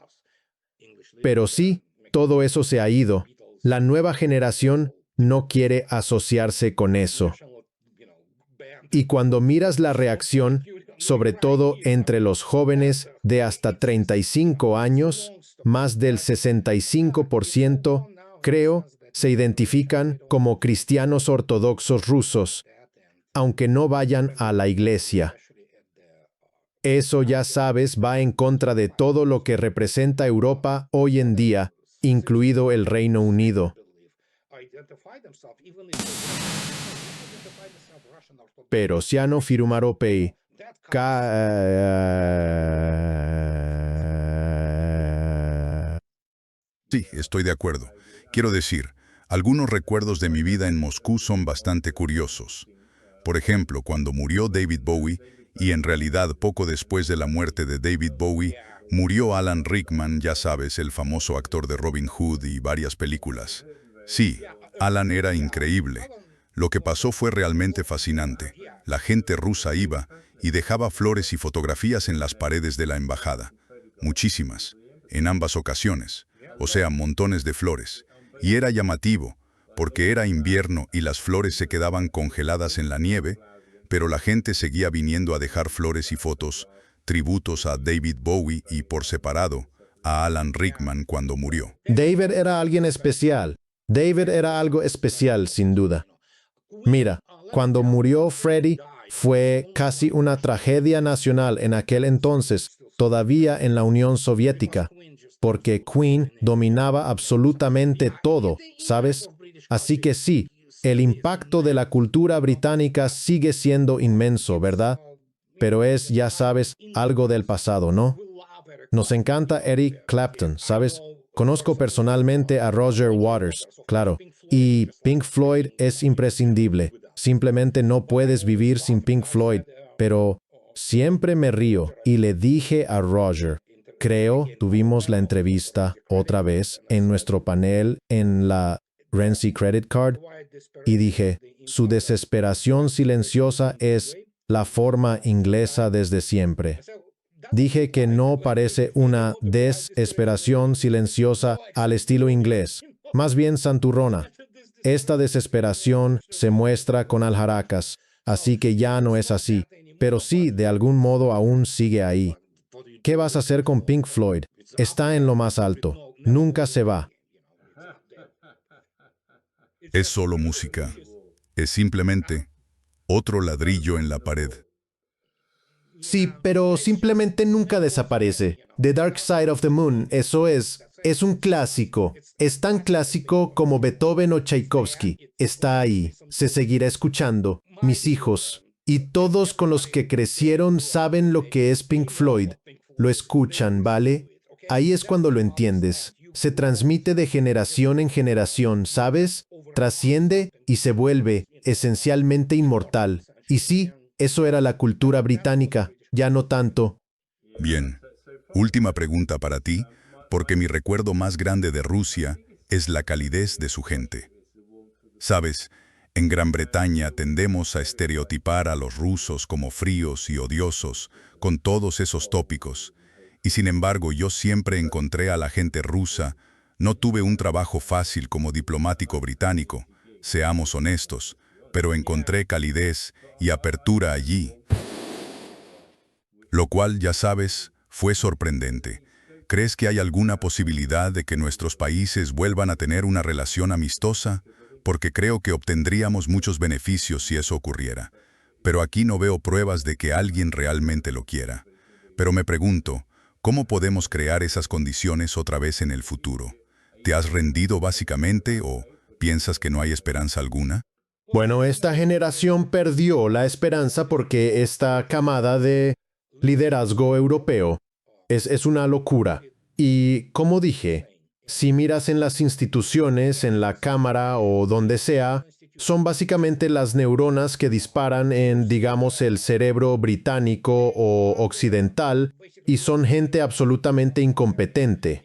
Pero sí, todo eso se ha ido. La nueva generación no quiere asociarse con eso. Y cuando miras la reacción, sobre todo entre los jóvenes de hasta 35 años, más del 65%, creo, se identifican como cristianos ortodoxos rusos, aunque no vayan a la iglesia. Eso, ya sabes, va en contra de todo lo que representa Europa hoy en día, incluido el Reino Unido. Pero Siano Firumaropei, Sí, estoy de acuerdo. Quiero decir, algunos recuerdos de mi vida en Moscú son bastante curiosos. Por ejemplo, cuando murió David Bowie, y en realidad poco después de la muerte de David Bowie, murió Alan Rickman, ya sabes, el famoso actor de Robin Hood y varias películas. Sí, Alan era increíble. Lo que pasó fue realmente fascinante. La gente rusa iba y dejaba flores y fotografías en las paredes de la embajada. Muchísimas, en ambas ocasiones. O sea, montones de flores. Y era llamativo, porque era invierno y las flores se quedaban congeladas en la nieve, pero la gente seguía viniendo a dejar flores y fotos, tributos a David Bowie y, por separado, a Alan Rickman cuando murió. David era alguien especial. David era algo especial, sin duda. Mira, cuando murió Freddie, fue casi una tragedia nacional en aquel entonces, todavía en la Unión Soviética, porque Queen dominaba absolutamente todo, ¿sabes? Así que sí, el impacto de la cultura británica sigue siendo inmenso, ¿verdad? Pero es, ya sabes, algo del pasado, ¿no? Nos encanta Eric Clapton, ¿sabes? Conozco personalmente a Roger Waters, claro. Y Pink Floyd es imprescindible. Simplemente no puedes vivir sin Pink Floyd. Pero siempre me río y le dije a Roger, creo, tuvimos la entrevista otra vez en nuestro panel en la Renzi Credit Card y dije, su desesperación silenciosa es la forma inglesa desde siempre. Dije que no parece una desesperación silenciosa al estilo inglés, más bien santurrona. Esta desesperación se muestra con alharacas, así que ya no es así, pero sí, de algún modo aún sigue ahí. ¿Qué vas a hacer con Pink Floyd? Está en lo más alto, nunca se va. Es solo música. Es simplemente otro ladrillo en la pared. Sí, pero simplemente nunca desaparece. The Dark Side of the Moon, eso es un clásico. Es tan clásico como Beethoven o Tchaikovsky. Está ahí, se seguirá escuchando. Mis hijos y todos con los que crecieron saben lo que es Pink Floyd. Lo escuchan, ¿vale? Ahí es cuando lo entiendes. Se transmite de generación en generación, ¿sabes? Trasciende y se vuelve esencialmente inmortal. Y sí, eso era la cultura británica, ya no tanto. Bien. Última pregunta para ti, porque mi recuerdo más grande de Rusia es la calidez de su gente. Sabes, en Gran Bretaña tendemos a estereotipar a los rusos como fríos y odiosos, con todos esos tópicos. Y sin embargo, yo siempre encontré a la gente rusa. No tuve un trabajo fácil como diplomático británico, seamos honestos, pero encontré calidez y apertura allí. Lo cual, ya sabes, fue sorprendente. ¿Crees que hay alguna posibilidad de que nuestros países vuelvan a tener una relación amistosa? Porque creo que obtendríamos muchos beneficios si eso ocurriera. Pero aquí no veo pruebas de que alguien realmente lo quiera. Pero me pregunto, ¿cómo podemos crear esas condiciones otra vez en el futuro? ¿Te has rendido básicamente o piensas que no hay esperanza alguna? Bueno, esta generación perdió la esperanza porque esta camada de liderazgo europeo es una locura. Y como dije, si miras en las instituciones, en la cámara o donde sea, son básicamente las neuronas que disparan en, digamos, el cerebro británico o occidental y son gente absolutamente incompetente.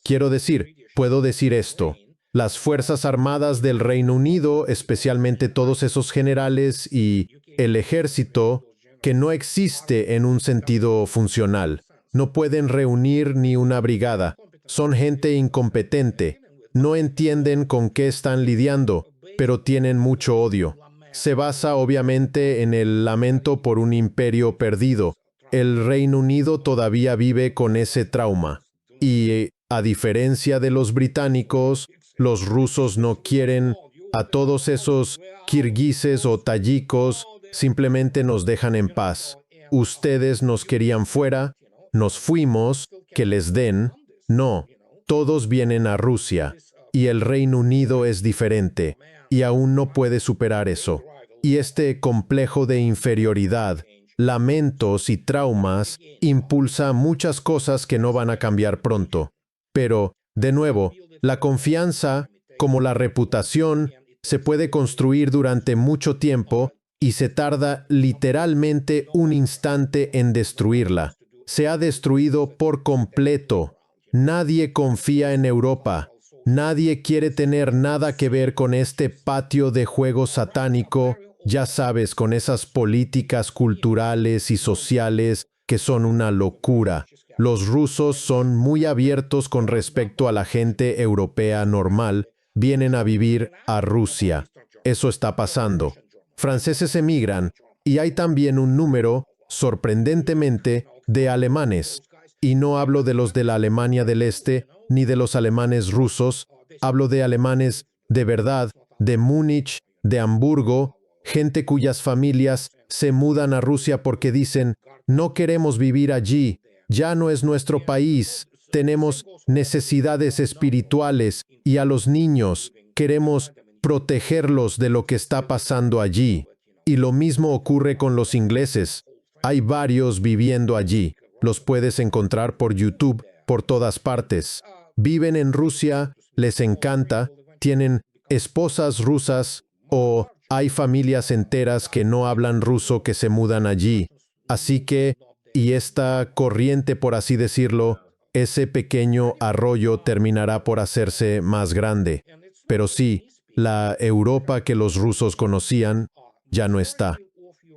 Quiero decir, puedo decir esto. Las Fuerzas Armadas del Reino Unido, especialmente todos esos generales y el ejército, que no existe en un sentido funcional. No pueden reunir ni una brigada. Son gente incompetente. No entienden con qué están lidiando, pero tienen mucho odio. Se basa obviamente en el lamento por un imperio perdido. El Reino Unido todavía vive con ese trauma. Y, a diferencia de los británicos, los rusos no quieren a todos esos kirguises o tayikos, simplemente nos dejan en paz. Ustedes nos querían fuera, nos fuimos, que les den. No, todos vienen a Rusia, y el Reino Unido es diferente, y aún no puede superar eso. Y este complejo de inferioridad, lamentos y traumas impulsa muchas cosas que no van a cambiar pronto. Pero, de nuevo, la confianza, como la reputación, se puede construir durante mucho tiempo y se tarda literalmente un instante en destruirla. Se ha destruido por completo. Nadie confía en Europa. Nadie quiere tener nada que ver con este patio de juego satánico, ya sabes, con esas políticas culturales y sociales que son una locura. Los rusos son muy abiertos con respecto a la gente europea normal. Vienen a vivir a Rusia. Eso está pasando. Franceses emigran y hay también un número, sorprendentemente, de alemanes. Y no hablo de los de la Alemania del Este ni de los alemanes rusos. Hablo de alemanes de verdad, de Múnich, de Hamburgo, gente cuyas familias se mudan a Rusia porque dicen, no queremos vivir allí, ya no es nuestro país, tenemos necesidades espirituales y a los niños queremos protegerlos de lo que está pasando allí. Y lo mismo ocurre con los ingleses. Hay varios viviendo allí. Los puedes encontrar por YouTube, por todas partes. Viven en Rusia, les encanta, tienen esposas rusas o hay familias enteras que no hablan ruso que se mudan allí. Así que, y esta corriente, por así decirlo, ese pequeño arroyo terminará por hacerse más grande. Pero sí, la Europa que los rusos conocían ya no está.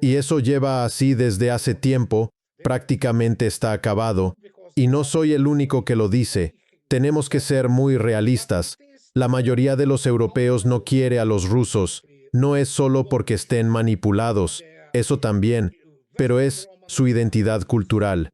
Y eso lleva así desde hace tiempo, prácticamente está acabado. Y no soy el único que lo dice. Tenemos que ser muy realistas. La mayoría de los europeos no quiere a los rusos. No es solo porque estén manipulados, eso también, pero es su identidad cultural.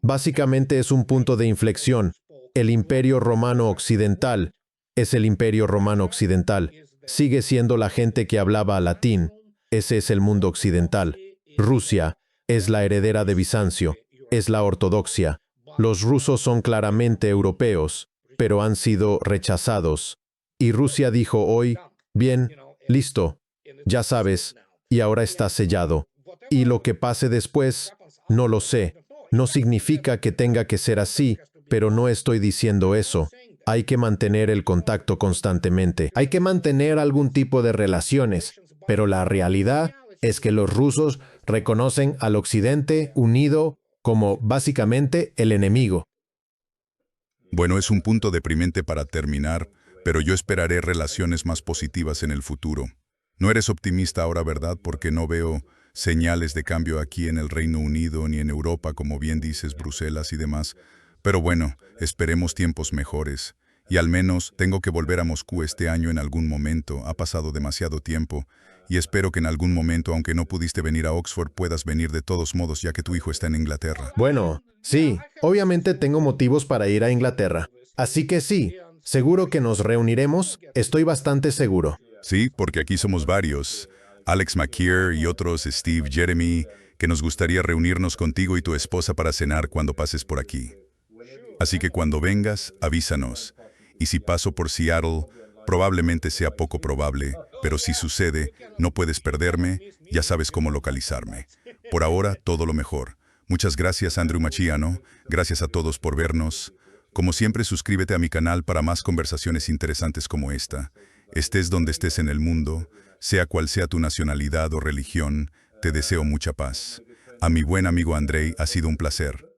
Básicamente es un punto de inflexión. El Imperio Romano Occidental es el Imperio Romano Occidental. Sigue siendo la gente que hablaba latín. Ese es el mundo occidental. Rusia es la heredera de Bizancio, es la ortodoxia. Los rusos son claramente europeos, pero han sido rechazados. Y Rusia dijo hoy, bien, listo, ya sabes, y ahora está sellado. Y lo que pase después, no lo sé. No significa que tenga que ser así, pero no estoy diciendo eso. Hay que mantener el contacto constantemente. Hay que mantener algún tipo de relaciones, pero la realidad es que los rusos reconocen al Occidente unido como básicamente el enemigo. Bueno, es un punto deprimente para terminar, pero yo esperaré relaciones más positivas en el futuro. No eres optimista ahora, ¿verdad? Porque no veo señales de cambio aquí en el Reino Unido ni en Europa, como bien dices, Bruselas y demás. Pero bueno, esperemos tiempos mejores. Y al menos tengo que volver a Moscú este año en algún momento. Ha pasado demasiado tiempo. Y espero que en algún momento, aunque no pudiste venir a Oxford, puedas venir de todos modos, ya que tu hijo está en Inglaterra. Bueno, sí, obviamente tengo motivos para ir a Inglaterra. Así que sí, seguro que nos reuniremos, estoy bastante seguro. Sí, porque aquí somos varios. Alex McKeer y otros, Steve, Jeremy, que nos gustaría reunirnos contigo y tu esposa para cenar cuando pases por aquí. Así que cuando vengas, avísanos. Y si paso por Seattle, probablemente sea poco probable, pero si sucede, no puedes perderme, ya sabes cómo localizarme. Por ahora, todo lo mejor. Muchas gracias, Andrew Machiano. Gracias a todos por vernos. Como siempre, suscríbete a mi canal para más conversaciones interesantes como esta. Estés donde estés en el mundo, sea cual sea tu nacionalidad o religión, te deseo mucha paz. A mi buen amigo Andrei, ha sido un placer.